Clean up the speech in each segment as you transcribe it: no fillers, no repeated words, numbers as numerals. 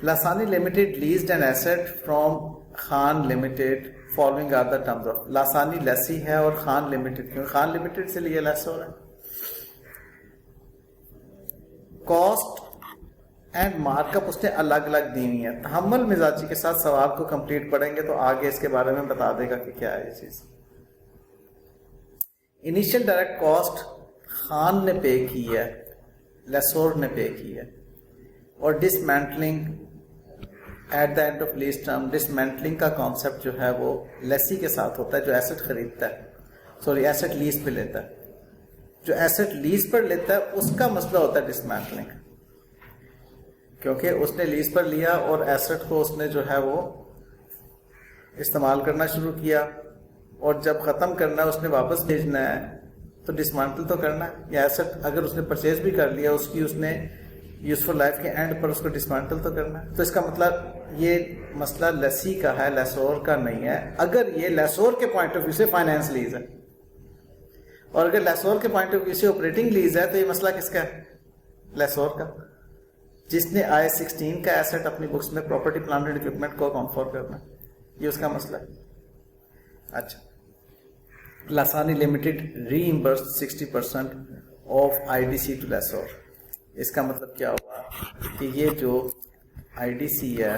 लासानी limited leased an asset from Khan limited following are the terms of. Lasani lessee है और Khan limited, क्यों Khan limited से लिए लेस हो रहा है। कॉस्ट एंड मार्कअप उसने अलग अलग दी हुई है। तहम्मुल मिजाजी के साथ सवाल को कंप्लीट पढ़ेंगे तो आगे इसके बारे में बता देगा कि क्या है ये चीज। इनिशियल डायरेक्ट कॉस्ट खान ने पे की है, लेसोर ने पे की है। और dismantling at the end of lease term, dismantling का कॉन्सेप्ट जो है वो लेसी के साथ होता है जो एसेट खरीदता है, सॉरी एसेट लीज पे लेता है। जो एसेट लीज पर लेता है उसका मसला होता है डिसमेंटलिंग, क्योंकि उसने लीज पर लिया और एसेट को उसने जो है वो इस्तेमाल करना शुरू किया और जब खत्म करना है उसने वापस भेजना है तो डिसमेंटल तो करना है। या एसेट अगर उसने परचेज भी कर लिया उसकी उसने यूजफुल लाइफ के एंड पर उसको डिसमेंटल तो करना है। तो इसका मतलब ये मसला लेसी का है, लेसोर का नहीं है। अगर ये लेसोर के पॉइंट ऑफ व्यू से फाइनेंस लीज है और अगर लेसोर के पॉइंट ऑफ व्यू से ऑपरेटिंग लीज है तो ये मसला किसका है? लेसोर का, जिसने I-16 का एसेट अपनी बुक्स में प्रॉपर्टी प्लांट एंड इक्विपमेंट को अकाउंट फॉर करना, ये उसका मसला है। अच्छा, Lasani limited reimburse 60% of IDC to lessor. इसका मतलब क्या हुआ कि ये जो IDC है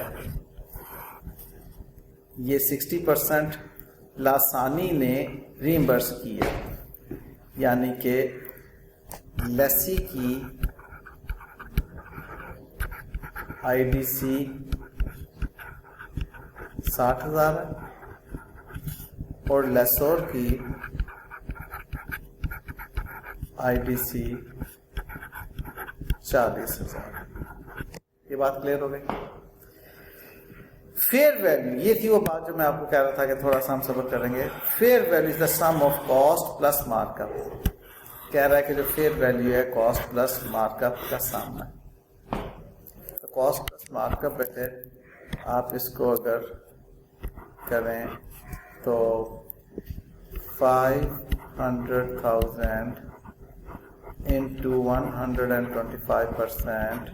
ये 60% लासानी ने रीइंबर्स की है, यानी कि लेसी की IDC 60,000 है और लेसोर की IDC 40,000। ये बात क्लियर हो गई। फेयर वैल्यू, ये थी वो बात जो मैं आपको कह रहा था कि थोड़ा सा हम सब्र करेंगे। Fair value is the sum of cost plus markup. कह रहा है कि जो फेयर वैल्यू है कॉस्ट प्लस मार्कअप का सम है। तो कॉस्ट प्लस मार्कअप बेटे आप इसको अगर करें तो 500,000 into 125%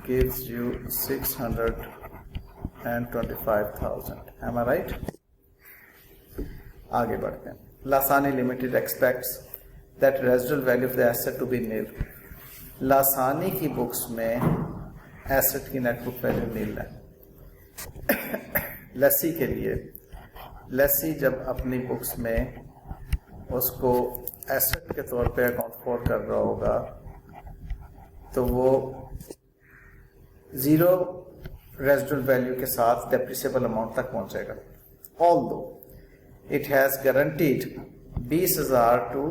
gives you 625,000. Am I right? आगे बढ़ते हैं। Lasani limited expects that residual value of the asset to be nil. Lasani की बुक्स में एसेट की नेट बुक वैल्यू नील है। लस्सी के लिए, लस्सी जब अपनी बुक्स में उसको एसेट के तौर पे अकाउंट फॉर कर रहा होगा तो वो जीरो रेजिडुअल वैल्यू के साथ डेप्रिसिएबल अमाउंट तक पहुंचेगा। Although it has guaranteed 20,000 to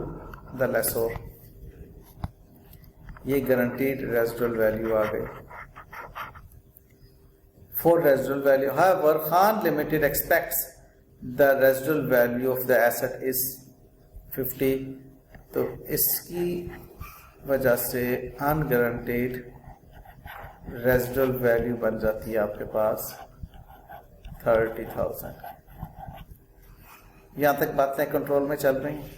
the lessor. ये गारंटीड रेजिडुअल वैल्यू आ गई। For residual value, however, Khan Limited expects the residual value of the asset is 50. तो इसकी वजह से अनगारंटीड रेजिडुअल वैल्यू बन जाती है आपके पास 30,000। यहां तक बातें कंट्रोल में चल रही हैं।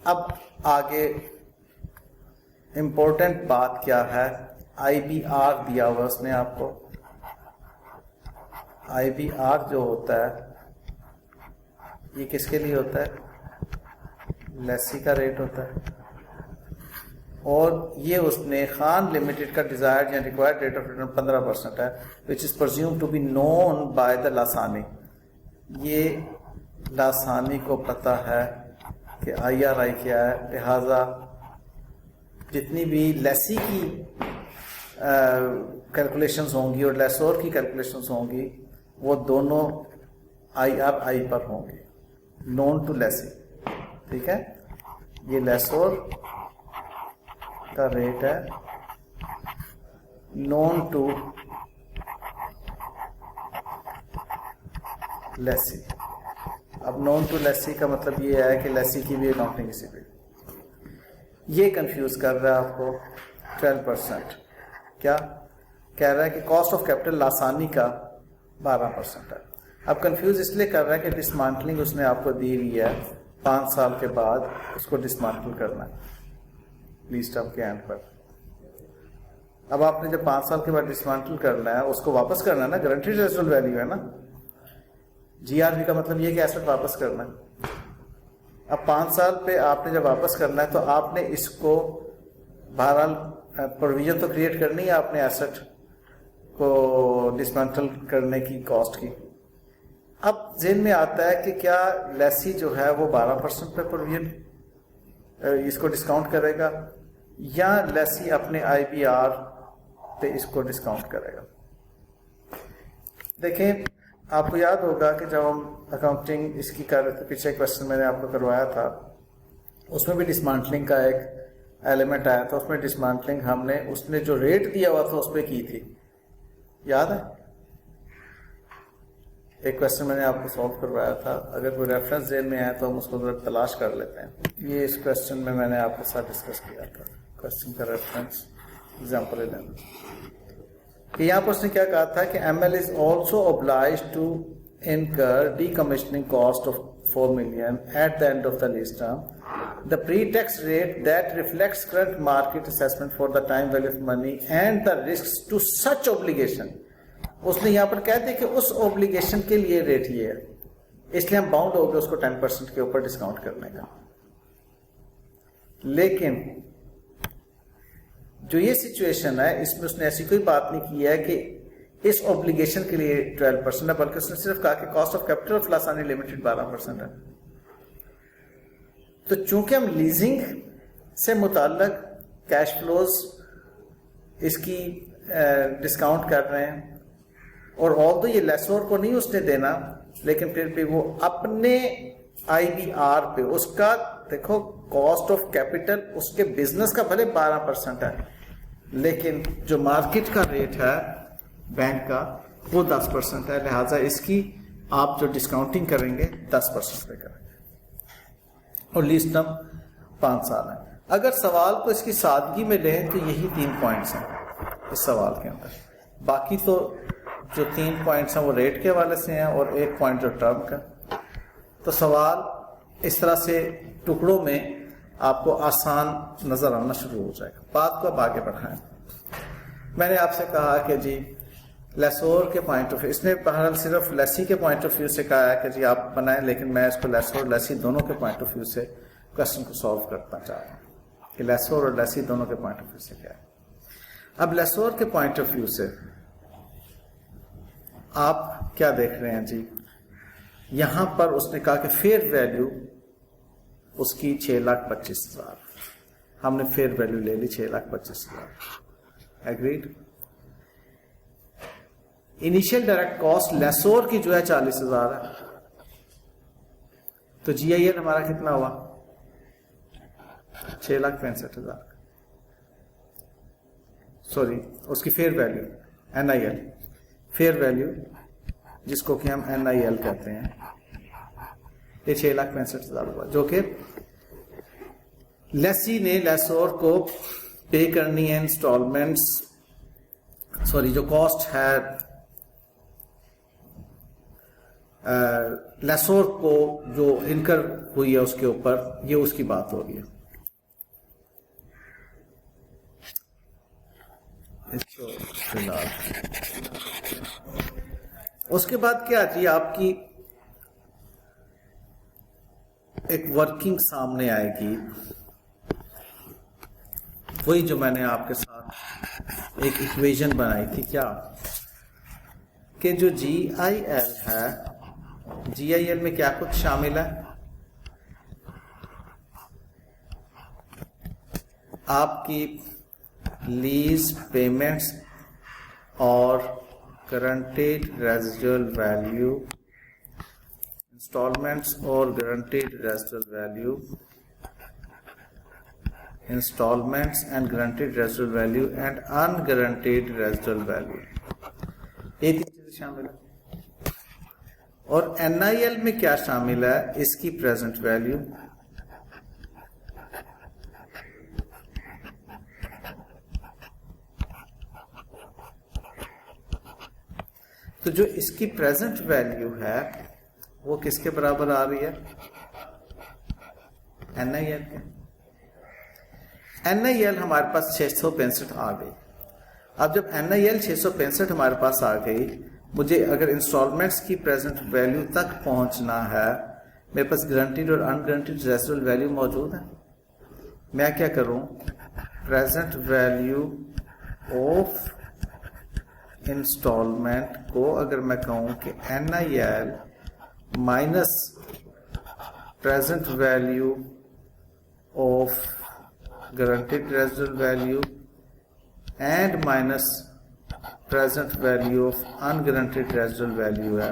अब आगे इंपॉर्टेंट बात क्या है, IBR दिया हुआ उसने आपको। IBR जो होता है ये किसके लिए होता है? लेसी का रेट होता है और ये उसने खान लिमिटेड का डिजायर्ड या रिक्वायर्ड रेट ऑफ रिटर्न 15% है, which is presume to be known by the Lasani. ये लासानी को पता है कि IRI क्या है, लिहाजा जितनी भी लेसी की कैलकुलेशंस होंगी और लेसोर की कैलकुलेशंस होंगी वो दोनों IRI पर होंगी, नोन टू लेसी। ठीक है, ये लेसोर का रेट है नोन टू लेसी। अब नोन टू लेसी का मतलब ये है कि लेसी की भी अकाउंटिंग इसी पे। ये कंफ्यूज कर रहा है आपको 12%। क्या कह रहा है कि कॉस्ट ऑफ कैपिटल लासानी का 12% है। अब कंफ्यूज इसलिए कर रहा है कि डिसमेंटलिंग उसने आपको दी हुई है, 5 साल के बाद उसको डिसमेंटल करना है लीज टर्म के एंड पर। अब आपने जब 5 साल के बाद डिसमेंटल करना है, उसको वापस करना है ना, गारंटीड रेजिडुअल वैल्यू है ना। जीआरवी का मतलब ये कि एसेट वापस करना है। अब 5 साल पे आपने जब वापस करना है तो आपने इसको बहरहाल प्रोविजन तो क्रिएट करनी है आपने एसेट को डिसमेंटल करने की कॉस्ट की। अब जेन में आता है कि क्या लेसी जो है वो 12% पे प्रोविजन इसको डिस्काउंट करेगा या लेसी अपने आईबीआर पे इसको डिस्काउंट करेगा। देखें, आपको याद होगा कि जब हम अकाउंटिंग इसकी कर रहे थे, पीछे क्वेश्चन मैंने आपको करवाया था, उसमें भी डिसमेंटलिंग का एक एलिमेंट आया था। उसमें डिसमेंटलिंग हमने उसने जो रेट दिया हुआ था उस पर की थी, याद है? एक क्वेश्चन मैंने आपको सॉल्व करवाया था। अगर कोई रेफरेंस जेन में है तो हम उसको जरा तलाश कर लेते हैं। ये इस क्वेश्चन में मैंने आपके साथ डिस्कस किया था, क्वेश्चन का रेफरेंस एग्जाम्पल 11 कि यहाँ पर उसने क्या कहा था कि ML is also obliged to incur decommissioning cost of 4 million at the end of the lease term. The pre-tax rate that reflects current market assessment for the time value of money and the risks to such obligation. उसने यहाँ पर कह दिया कि उस obligation के लिए rate ये है, इसलिए हम बाउंड हो गए उसको 10% के ऊपर डिस्काउंट करने का। लेकिन जो ये सिचुएशन है इसमें उसने ऐसी कोई बात नहीं की है कि इस ऑब्लिगेशन के लिए 12% है, बल्कि उसने सिर्फ कहा कि cost of capital of Lasani limited 12% है। तो चूंकि हम लीजिंग से मुताल्लिक कैश फ्लोज इसकी डिस्काउंट कर रहे हैं, और ऑल तो ये लेसोर को नहीं उसने देना, लेकिन फिर भी वो अपने आईबीआर पे उसका, देखो कॉस्ट ऑफ कैपिटल उसके बिजनेस का भले 12% है, लेकिन जो मार्केट का रेट है बैंक का वो 10% है, लिहाजा इसकी आप जो डिस्काउंटिंग करेंगे 10% पे करेंगे। और लीज टर्म 5 साल है। अगर सवाल को इसकी सादगी में लें तो यही 3 पॉइंट्स हैं इस सवाल के अंदर। बाकी तो जो 3 पॉइंट्स हैं वो रेट के हवाले से हैं और 1 पॉइंट जो टर्म का। तो सवाल इस तरह से टुकड़ों में आपको आसान नजर आना शुरू हो जाएगा। बात को अब आगे बढ़ाएं। मैंने आपसे कहा कि जी लेसोर के पॉइंट ऑफ व्यू, इसने बहरहाल सिर्फ लेसी के पॉइंट ऑफ व्यू से कहा है कि जी आप बनाएं, लेकिन मैं इसको लेसोर लेसी दोनों के पॉइंट ऑफ व्यू से क्वेश्चन को सॉल्व करना चाह रहा हूँ कि लेसोर और लेसी दोनों के पॉइंट ऑफ व्यू से क्या है। अब लेसोर के पॉइंट ऑफ व्यू से आप क्या देख रहे हैं जी, यहां पर उसने कहा कि फेयर वैल्यू उसकी 6,25,000, हमने फेयर वैल्यू ले ली 6,25,000, एग्रीड। इनिशियल डायरेक्ट कॉस्ट लेसोर की जो है 40,000 है, तो GIL हमारा कितना हुआ 6,65,000, सॉरी उसकी fair value NIL, fair value जिसको कि हम NIL कहते हैं, ये 6,65,000 हुआ, जो कि लेसी ने लेसोर को पे करनी है इंस्टॉलमेंट्स, सॉरी जो कॉस्ट है लेसोर को जो इनकर हुई है उसके ऊपर, ये उसकी बात हो रही है। इसको फिलहाल उसके बाद क्या जी आपकी एक वर्किंग सामने आएगी, वही जो मैंने आपके साथ एक इक्वेशन बनाई थी, क्या कि जो GIL है, GIL में क्या कुछ शामिल है, आपकी लीज पेमेंट्स और गारंटीड रेजिडुअल वैल्यू, इंस्टॉलमेंट्स और guaranteed residual value, installments and guaranteed residual value and unguaranteed residual value, ये 3 चीजें शामिल है। और NIL में क्या शामिल है, इसकी प्रेजेंट वैल्यू, तो जो इसकी प्रेजेंट वैल्यू है वो किसके बराबर आ रही है, NIL के। NIL हमारे पास 665 आ गई। अब जब NIL 665 हमारे पास आ गई, मुझे अगर इंस्टॉलमेंट्स की प्रेजेंट वैल्यू तक पहुंचना है, मेरे पास गारंटीड और अनगारंटीड रेजिडुअल वैल्यू मौजूद है। मैं क्या करूं, प्रेजेंट वैल्यू ऑफ इंस्टॉलमेंट को अगर मैं कहूं कि NIL minus present value of guaranteed residual value and minus present value of unguaranteed residual value है,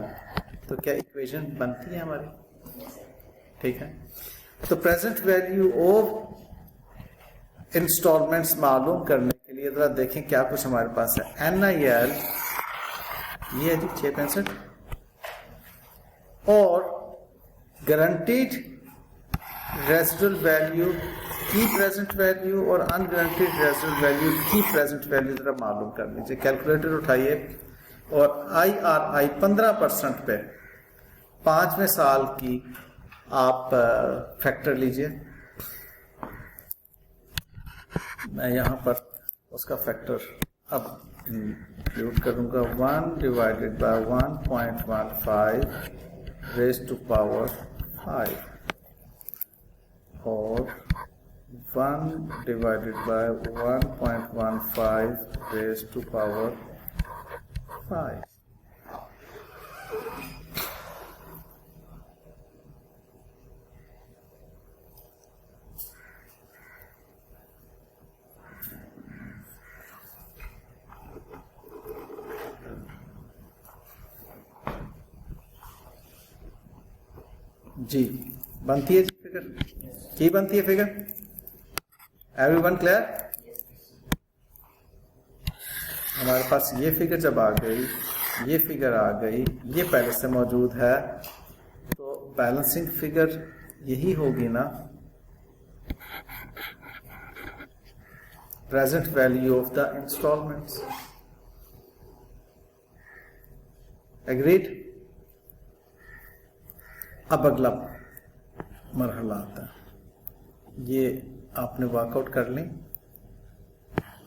तो क्या इक्वेशन बनती है हमारी? ठीक है, तो प्रेजेंट वैल्यू ऑफ इंस्टॉलमेंट्स मालूम करने के लिए जरा देखें क्या कुछ हमारे पास है। NIL ये है जी 665 और गारंटीड रेजिडुअल वैल्यू की प्रेजेंट वैल्यू और अनगारंटीड रेजिडुअल वैल्यू की प्रेजेंट वैल्यू जरा मालूम कर लीजिए। कैलकुलेटर उठाइए और IRI 15% पे 5वें साल की आप फैक्टर लीजिए। मैं यहाँ पर उसका फैक्टर अब इंक्लूड करूँगा 1 divided by 1.15 raise to power 5 और 1 divided by 1.15 raised to power 5. जी बनती है जी फिगर, की बनती है फिगर? Everyone clear? हमारे पास ये फिगर जब आ गई, ये फिगर आ गई, ये पहले से मौजूद है, तो बैलेंसिंग फिगर यही होगी ना, present value of the instalments. Agreed? अब अगला मरहला आता है, ये आपने वर्कआउट कर ली।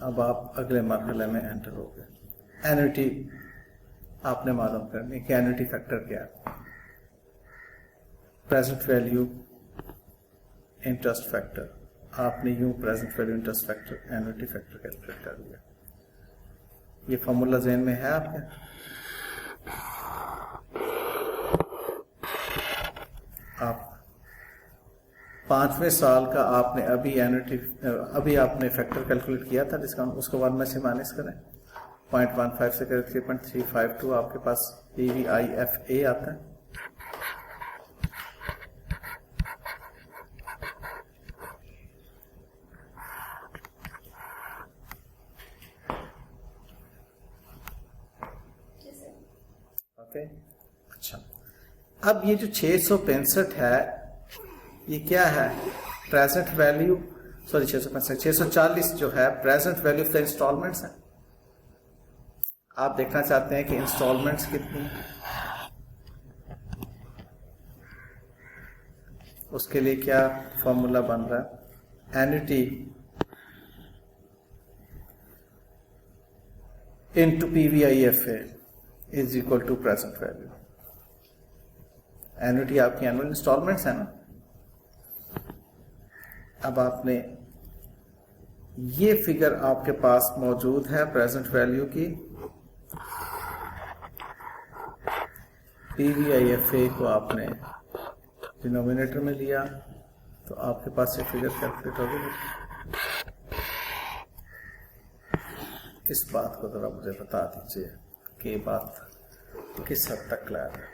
अब आप अगले मरहले में एंटर हो गए। एन्युटी आपने मालूम करनी कि एन्युटी फैक्टर क्या है। प्रेजेंट वैल्यू इंटरेस्ट फैक्टर, आपने यूं present value interest factor annuity factor calculate कर लिया। ये फॉर्मूला ज़हन में है आपके? आप 5वें साल का आपने अभी एन्युटी अभी आपने फैक्टर कैलकुलेट किया था डिस्काउंट, उसको 1 में से माइनस करें, 0.15 से करें 3.352, आपके पास PVIFA आता है। ओके, अच्छा, अब ये जो 665 है, ये क्या है? प्रेजेंट वैल्यू, सॉरी 640 जो है present value of the instalments है। आप देखना चाहते हैं कि इंस्टॉलमेंट्स कितनी, उसके लिए क्या फॉर्मूला बन रहा है? Annuity into PVIFA is equal to present value. Annuity आपकी एनुअल इंस्टॉलमेंट्स है ना। अब आपने ये फिगर आपके पास मौजूद है प्रेजेंट वैल्यू की, PVIFA को आपने डिनोमिनेटर में लिया, तो आपके पास ये फिगर कैलकुलेट हो गई। इस बात को जरा मुझे बता दीजिए कि ये बात किस हद तक क्लियर है।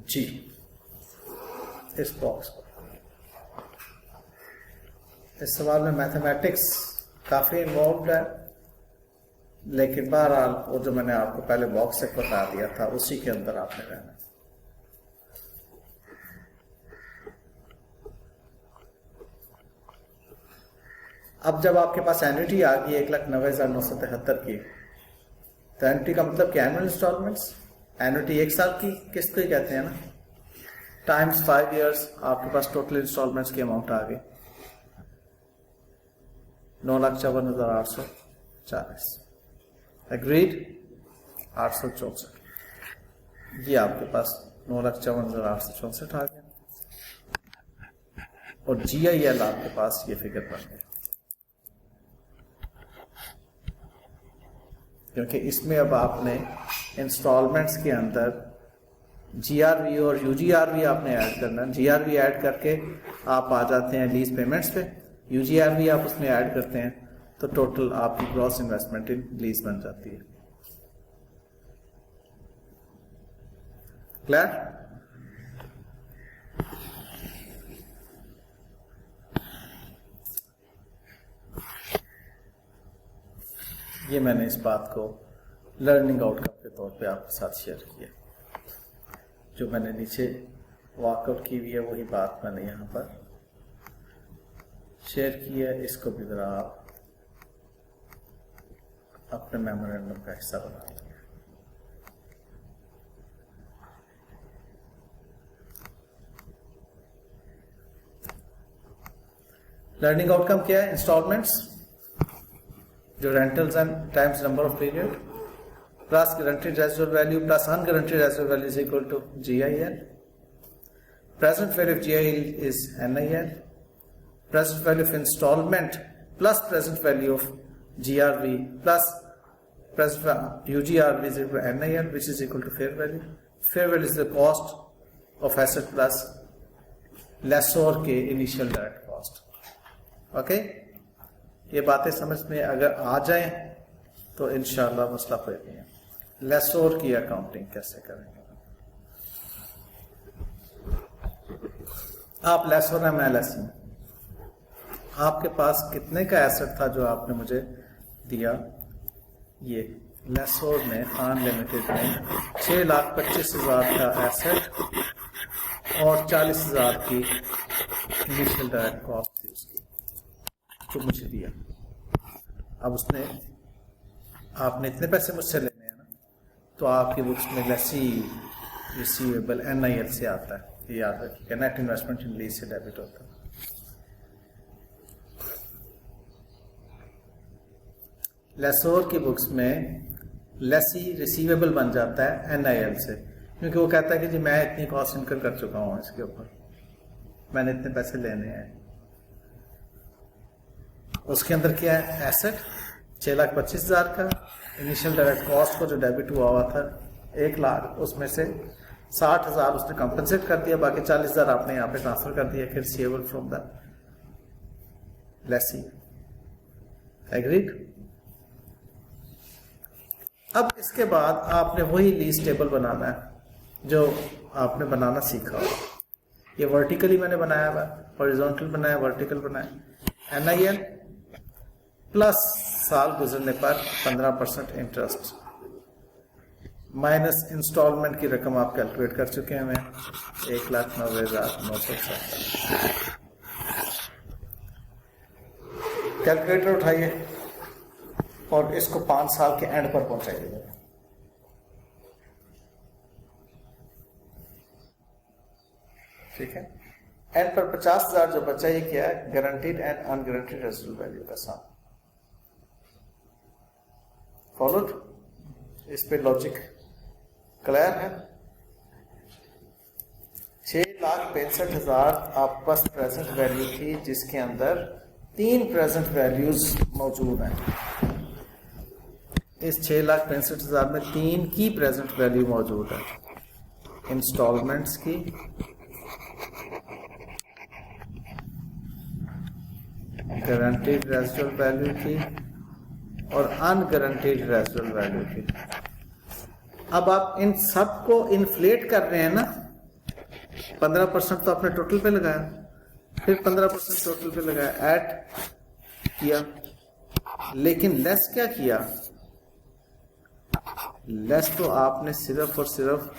जी, इस बॉक्स को, इस सवाल में मैथमेटिक्स काफी इन्वॉल्व है, लेकिन बहरहाल वो जो मैंने आपको पहले बॉक्स से बता दिया था उसी के अंदर आपने रहना। अब जब आपके पास एन्युटी आ गई 1,90,973 की, तो एन्युटी का मतलब क्या? Annual installments. एन्युटी 1 साल की किस्त को ही कहते हैं ना, टाइम्स 5 ईयर्स, आपके पास टोटल इंस्टॉलमेंट्स की अमाउंट आ गई 9,54,840। एग्रीड? 864, ये आपके पास 9,54,864 आ गया, और GIL आपके पास ये फिगर बन गया, क्योंकि इसमें अब आपने इंस्टॉलमेंट्स के अंदर GRV और UGRV आपने ऐड करना। GRV ऐड करके आप आ जाते हैं लीज पेमेंट्स पे, UGRV आप उसमें ऐड करते हैं, तो टोटल आपकी ग्रॉस इन्वेस्टमेंट इन लीज बन जाती है। क्लियर? ये मैंने इस बात को लर्निंग आउटकम के तौर पे आपके साथ शेयर किया। जो मैंने नीचे वर्कआउट की हुई है वही बात मैंने यहाँ पर शेयर की है। इसको भी जरा आप अपने मेमोरेंडम का हिस्सा बना लें। लर्निंग आउटकम क्या है? इंस्टॉलमेंट्स, जो rentals and times number of period plus guaranteed residual value plus unguaranteed residual value is equal to GIL। Present value of GIL is NIL। Present value of installment plus present value of GRV plus present UGRV is equal to NIL which is equal to fair value. Fair value is the cost of asset plus lessor के initial direct cost. Okay, ये बातें समझ में अगर आ जाएं तो इंशाल्लाह मसला कोई नहीं है। लेसोर की अकाउंटिंग कैसे करेंगे? आप लेसोर हैं, मैं लेसर हूं। आपके पास कितने का एसेट था जो आपने मुझे दिया? ये लेसोर ने खान लिमिटेड में 6,25,000 का एसेट और 40,000 की इनिशियल डायरेक्ट कॉस्ट थी उसकी, जो मुझे दिया। अब उसने आपने इतने पैसे मुझसे लेने हैं ना, तो आपकी बुक्स में लेसी रिसीवेबल NIL से आता है, ये याद रखिएगा। नेट इन्वेस्टमेंट इन लीज से डेबिट होता है। लेसोर की बुक्स में लेसी रिसीवेबल बन जाता है NIL से, क्योंकि वो कहता है कि जी मैं इतनी कॉस्ट इनकर कर चुका हूँ इसके ऊपर, मैंने इतने पैसे लेने हैं। उसके अंदर क्या है? एसेट 6,25,000 का, इनिशियल डायरेक्ट कॉस्ट को जो डेबिट हुआ था 1 लाख, उसमें से 60,000 उसने कंपनसेट कर दिया, बाकी 40,000 आपने यहाँ पे ट्रांसफर कर दिया, फिर receivable from the Lesi. Agreed? अब इसके बाद आपने वही लीज टेबल बनाना है जो आपने बनाना सीखा हो। ये वर्टिकली मैंने बनाया हुआ, हॉरिजॉन्टल बनाया, वर्टिकल बनाया। NIL प्लस साल गुजरने पर 15% इंटरेस्ट माइनस इंस्टॉलमेंट की रकम आप कैलकुलेट कर चुके हैं। मैं 1,90,970। कैलकुलेटर उठाइए और इसको 5 साल के एंड पर पहुंचाइए। ठीक है, एंड पर 50,000 जो बचा, ये क्या है? Guaranteed and unguaranteed residual value का सम। फॉलोड? इस पे लॉजिक क्लियर है? 6,65,000 आपके पास प्रेजेंट वैल्यू थी, जिसके अंदर 3 प्रेजेंट वैल्यूज मौजूद हैं। इस 6,65,000 में 3 की प्रेजेंट वैल्यू मौजूद है, इंस्टॉलमेंट्स की, गारंटीड रेजिडुअल वैल्यू की और अनगारंटीड रेजिडुअल वैल्यू की। अब आप इन सब को इन्फ्लेट कर रहे हैं ना, 15% तो आपने टोटल पे लगाया, फिर 15% टोटल पे लगाया, ऐड किया, लेकिन लेस क्या किया? लेस तो आपने सिर्फ और सिर्फ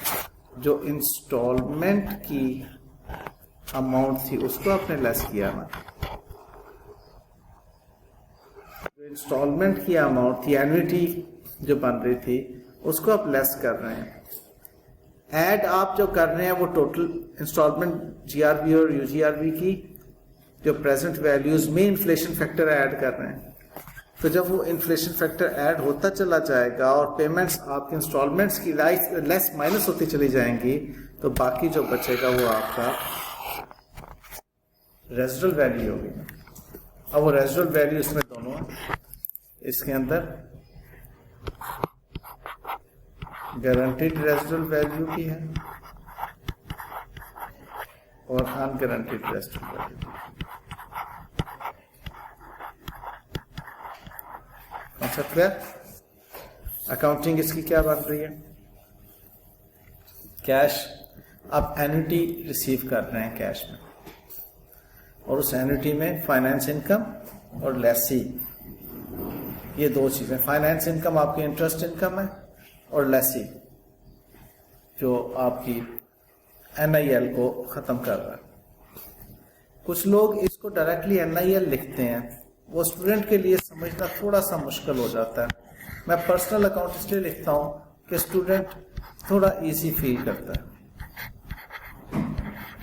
जो इंस्टॉलमेंट की अमाउंट थी उसको आपने लेस किया ना। इंस्टॉलमेंट की अमाउंट थी, एन्युटी जो बन रही थी, उसको आप लेस कर रहे हैं। ऐड आप जो कर रहे हैं वो टोटल इंस्टॉलमेंट जीआरबी और यूजीआरबी की जो प्रेजेंट वैल्यूज में इन्फ्लेशन फैक्टर ऐड कर रहे हैं। तो जब वो इन्फ्लेशन फैक्टर ऐड होता चला जाएगा और पेमेंट्स आपकी इंस्टॉलमेंट्स की लेस माइनस होती चली जाएंगी, तो बाकी जो बचेगा वो आपका रेजिडुअल वैल्यू होगी। अब वो रेजिडुअल वैल्यू इसमें दोनों है, इसके अंदर गारंटीड रेजिडुअल वैल्यू भी है और unguaranteed residual value. Concept clear? Accounting इसकी क्या बन रही है? कैश, आप एन्युटी रिसीव कर रहे हैं कैश में, और उस एन्युटी में फाइनेंस इनकम और लेसी, ये दो चीजें। फाइनेंस इनकम आपकी इंटरेस्ट इनकम है, और लेसी जो आपकी NIL को खत्म कर रहा है। कुछ लोग इसको डायरेक्टली NIL लिखते हैं, वो स्टूडेंट के लिए समझना थोड़ा सा मुश्किल हो जाता है। मैं पर्सनल अकाउंट इसलिए लिखता हूं कि स्टूडेंट थोड़ा इजी फील करता है।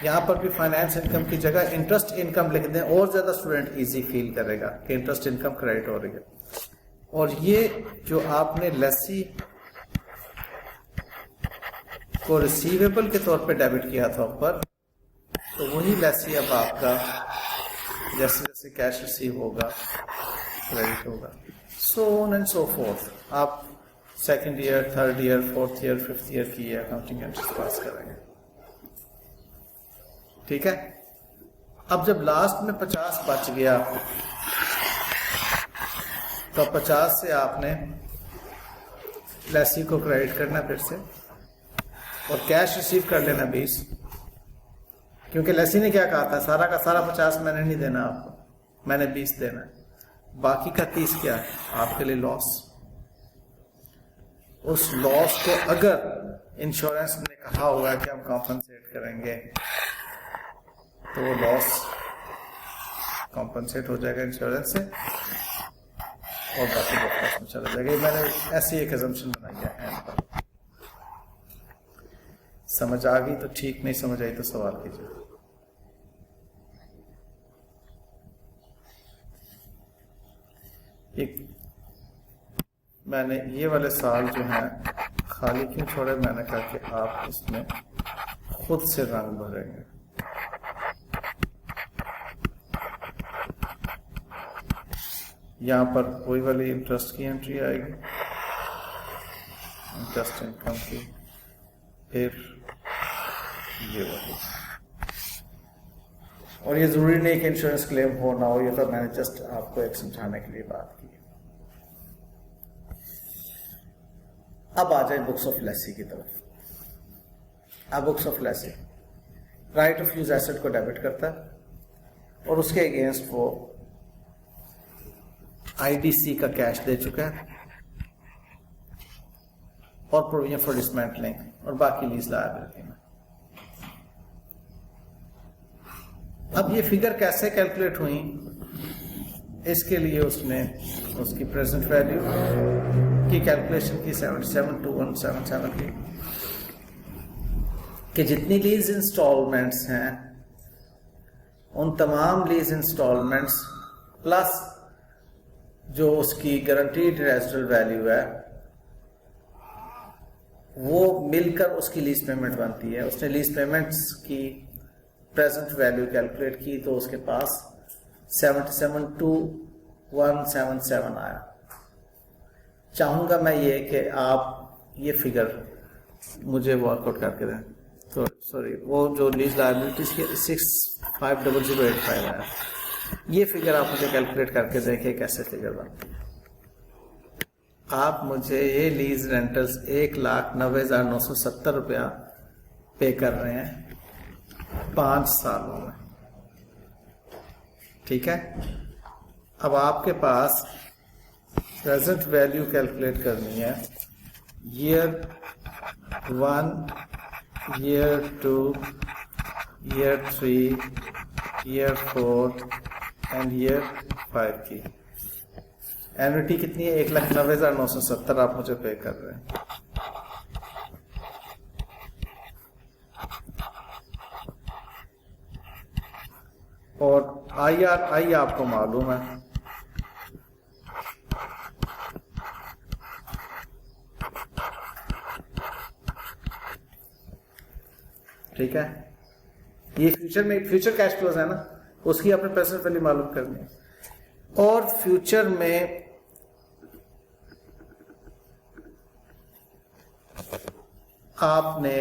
यहां पर भी फाइनेंस इनकम की जगह इंटरेस्ट इनकम लिख दें, और ज्यादा स्टूडेंट इजी फील करेगा कि इंटरेस्ट इनकम क्रेडिट हो रही है। और ये जो आपने लेसी को रिसीवेबल के तौर पे डेबिट किया था ऊपर, तो वही लेसी अब आपका जैसे जैसे कैश रिसीव होगा क्रेडिट होगा, so on and so forth. आप second year, third year, fourth year, fifth year की अकाउंटिंग एंट्रीज पास करेंगे। ठीक है? अब जब लास्ट में 50 बच गया, तो 50 से आपने लेसी को क्रेडिट करना फिर से, और कैश रिसीव कर लेना 20, क्योंकि लेसी ने क्या कहा था, सारा का सारा 50 मैंने नहीं देना आपको, मैंने 20 देना है। बाकी का 30 क्या है? आपके लिए लॉस। उस लॉस को अगर इंश्योरेंस ने कहा हुआ कि हम कॉम्पनसेट करेंगे, तो वो लॉस कॉम्पनसेट हो जाएगा इंश्योरेंस से, और बाकी लॉस में चला जाएगा। मैंने ऐसी एक assumption बनाई है एंड पर। समझ आ गई तो ठीक, नहीं समझ आई तो सवाल कीजिए। एक मैंने ये वाले साल जो है खाली क्यों छोड़े, मैंने कहा कि आप इसमें खुद से रंग भरेंगे। यहां पर वही वाली इंटरेस्ट की एंट्री आएगी, इंटरेस्ट इनकम की, फिर ये वाली। और ये जरूरी नहीं कि इंश्योरेंस क्लेम हो ना हो, ये तो मैंने जस्ट आपको एक समझाने के लिए बात की। अब आ जाए बुक्स ऑफ लेसी की तरफ। अब books of Lesi right of use asset को डेबिट करता है, और उसके अगेंस्ट वो IDC का कैश दे चुका है, और प्रोविजन फॉर डिसमेंटलिंग, और बाकी लीज लायबिलिटी में। अब ये फिगर कैसे कैलकुलेट हुई, इसके लिए उसने उसकी प्रेजेंट वैल्यू की कैलकुलेशन की 772177 की, कि जितनी लीज इंस्टॉलमेंट्स हैं उन तमाम लीज इंस्टॉलमेंट्स प्लस जो उसकी गारंटीड रेजिडुअल वैल्यू है, वो मिलकर उसकी लीज पेमेंट बनती है। उसने लीज पेमेंट्स की प्रेजेंट वैल्यू कैलकुलेट की, तो उसके पास 772177 आया। चाहूंगा मैं ये कि आप ये फिगर मुझे वर्कआउट करके दें। तो सॉरी, वो जो लीज लायबिलिटीज की 650085 आया, ये फिगर आप मुझे कैलकुलेट करके देखें कैसे फिगर बनती है। आप मुझे ये लीज रेंटल्स 1,90,970 रुपया पे कर रहे हैं 5 सालों में। ठीक है? अब आपके पास प्रेजेंट वैल्यू कैलकुलेट करनी है year 1, year 2, year 3, year 4 and year 5 की। एन्युटी कितनी है? 1,90,970 आप मुझे पे कर रहे हैं। और IRI आपको मालूम है, ठीक है। ये फ्यूचर में फ्यूचर कैश फ्लोज है ना, उसकी आपने प्रेजेंट वैल्यू मालूम करनी है। और फ्यूचर में आपने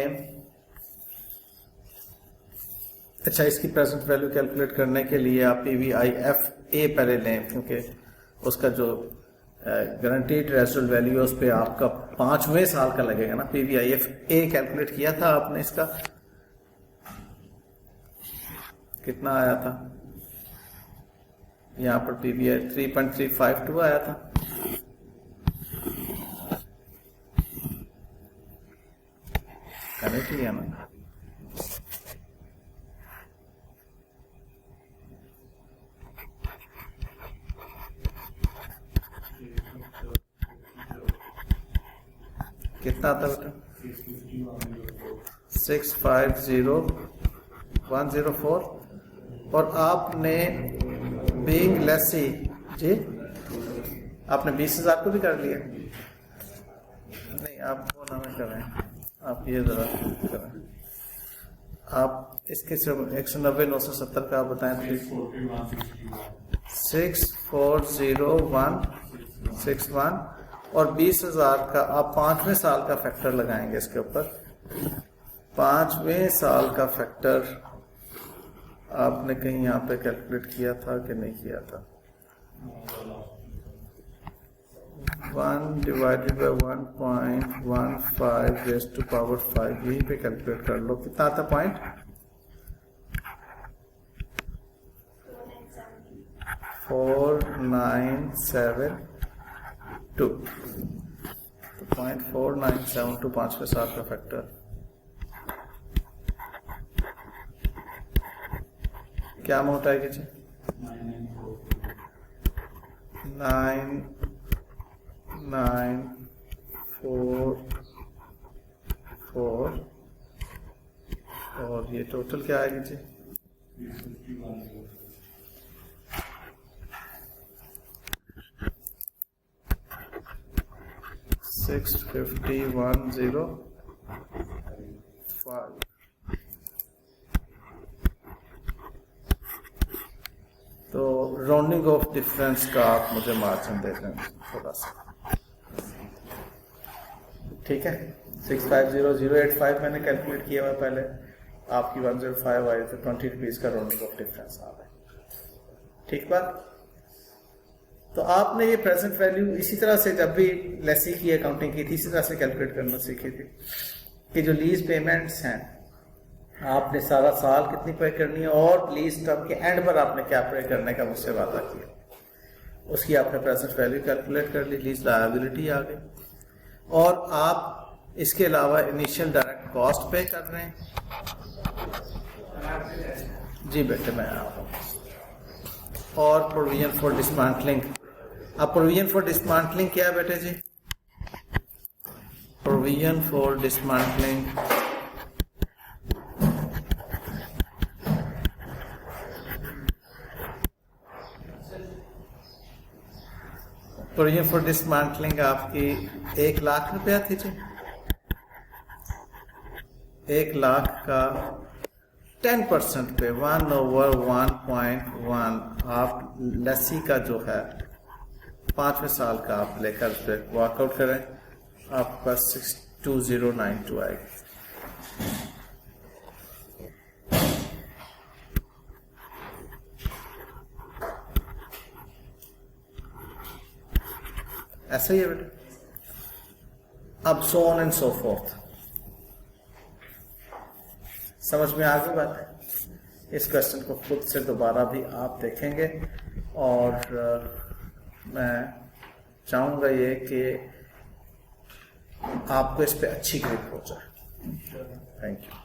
अच्छा इसकी प्रेजेंट वैल्यू कैलकुलेट करने के लिए आप PVIFA पहले लें, क्योंकि उसका जो गारंटीड रेजिडुअल वैल्यू है उस पर आपका 5वें साल का लगेगा ना। PVIFA कैलकुलेट किया था आपने, इसका कितना आया था? यहां पर PVI 3.352 आया था। करेक्ट लिया ना? कितना आता बेटा? 650,104। और आपने बीइंग लेसी जी, आपने 20,000 को भी कर लिया? नहीं, आप वो ना कर रहे हैं, आप ये जरा करें। आप इसके 190,970 का आप बताएं प्लीज। 640,161 और 20,000 का आप 5वें साल का फैक्टर लगाएंगे इसके ऊपर। 5वें साल का फैक्टर आपने कहीं यहाँ पे कैलकुलेट किया था कि नहीं किया था? 1 divided by 1.15 raise to power 5, यहीं पे कैलकुलेट कर लो। कितना आता पॉइंट? 4972। तो 0.4972 5वें साल का फैक्टर। क्या अमाउंट आएगी जी? 9944 और ये टोटल क्या आएगी जी? 650,105। तो राउंडिंग ऑफ डिफरेंस का आप मुझे मार्जिन दे दें थोड़ा सा, ठीक है। 650,085 मैंने कैलकुलेट किया हुआ पहले, आपकी 105 आई तो 20 रुपीज का राउंडिंग ऑफ डिफरेंस आ रहा है, ठीक बात। तो आपने ये प्रेजेंट वैल्यू इसी तरह से जब भी लेसी की अकाउंटिंग की थी इसी तरह से कैलकुलेट करना सीखी थी कि जो लीज पेमेंट्स हैं आपने सारा साल कितनी पे करनी है और लीज टर्म के एंड पर आपने क्या पे करने का मुझसे वादा किया, उसकी आपने प्रेजेंट वैल्यू कैलकुलेट कर ली, लीज लायबिलिटी आ गई। और आप इसके अलावा इनिशियल डायरेक्ट कॉस्ट पे कर रहे हैं। जी बेटे मैं आ रहा हूँ। और प्रोविजन फॉर डिसमेंटलिंग, अब प्रोविजन फॉर डिसमेंटलिंग क्या है बेटे जी? Provision for dismantling provision for dismantling आपकी 1 लाख रुपया थी जी। 1 लाख का 10% पे 1/1.1 आप लस्सी का जो है 5वें साल का आप लेकर उस पर वर्कआउट करें, आपका 62092 आएगी। ऐसा ही है बेटा। अब सो ऑन एंड सो फोर्थ, समझ में आ गई बात? इस क्वेश्चन को खुद से दोबारा भी आप देखेंगे और मैं चाहूंगा ये कि आपको इस पे अच्छी ग्रिप हो जाए। Thank you.